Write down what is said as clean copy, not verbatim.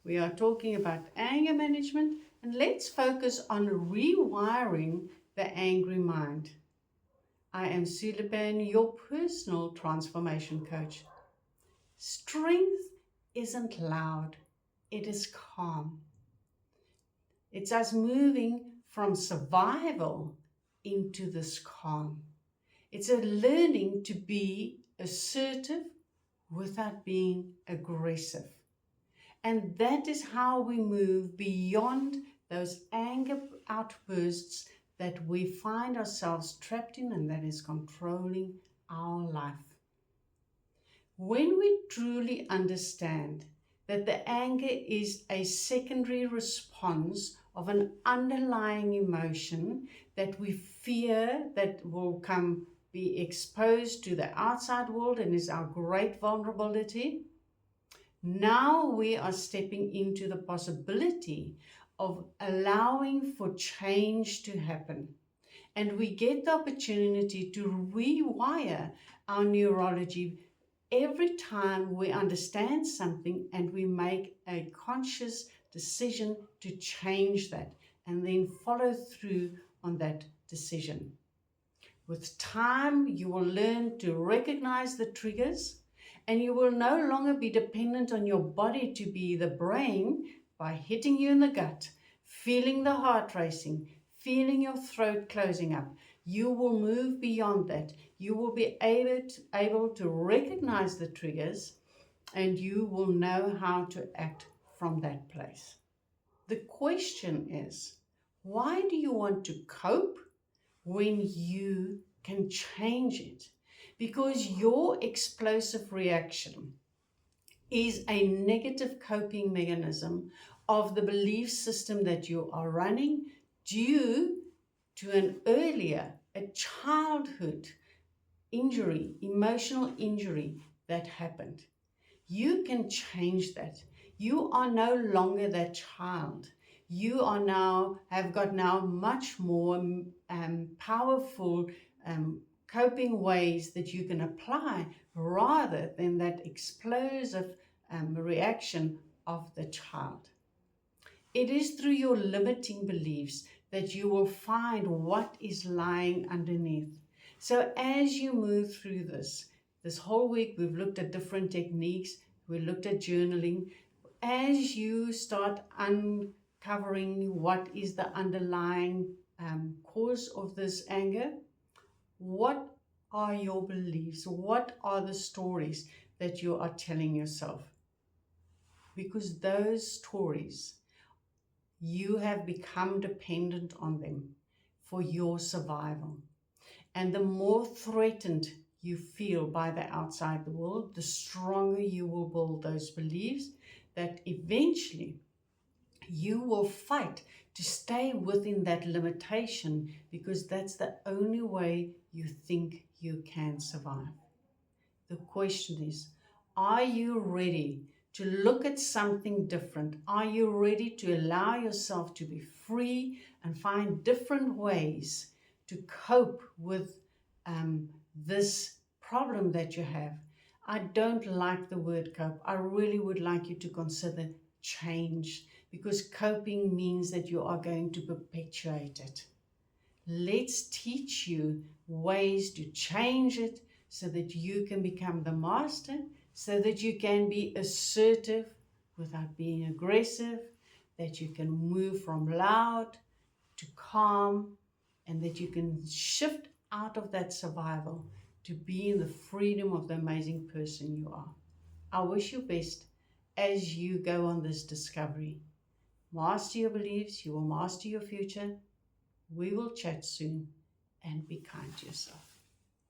We are talking about anger management, and let's focus on rewiring the angry mind. I am Sulipan, your personal transformation coach. Strength isn't loud, it is calm. It's us moving from survival into this calm. It's a learning to be assertive without being aggressive. And that is how we move beyond those anger outbursts that we find ourselves trapped in and that is controlling our life. When we truly understand that the anger is a secondary response of an underlying emotion that we fear that will be exposed to the outside world and is our great vulnerability, now we are stepping into the possibility of allowing for change to happen. And we get the opportunity to rewire our neurology every time we understand something and we make a conscious decision to change that and then follow through on that decision. With time, you will learn to recognize the triggers, and you will no longer be dependent on your body to be the brain by hitting you in the gut, feeling the heart racing, feeling your throat closing up. You will move beyond that. You will be able to recognize the triggers, and you will know how to act from that place. The question is, why do you want to cope when you can change it? Because your explosive reaction is a negative coping mechanism of the belief system that you are running due to a childhood injury, emotional injury that happened. You can change that. You are no longer that child. You are have got much more powerful coping ways that you can apply rather than that explosive reaction of the child. It is through your limiting beliefs that you will find what is lying underneath. So as you move through this whole week, we've looked at different techniques. We looked at journaling. As you start uncovering what is the underlying cause of this anger, what are your beliefs? What are the stories that you are telling yourself? Because those stories, you have become dependent on them for your survival. And the more threatened you feel by the outside world, the stronger you will build those beliefs that eventually you will fight to stay within that limitation, because that's the only way you think you can survive. The question is, are you ready to look at something different? Are you ready to allow yourself to be free and find different ways to cope with this problem that you have? I don't like the word cope. I really would like you to consider change, because coping means that you are going to perpetuate it. Let's teach you ways to change it so that you can become the master, so that you can be assertive without being aggressive, that you can move from loud to calm, and that you can shift out of that survival to be in the freedom of the amazing person you are. I wish you best as you go on this discovery. Master your beliefs, you will master your future. We will chat soon, and be kind to yourself.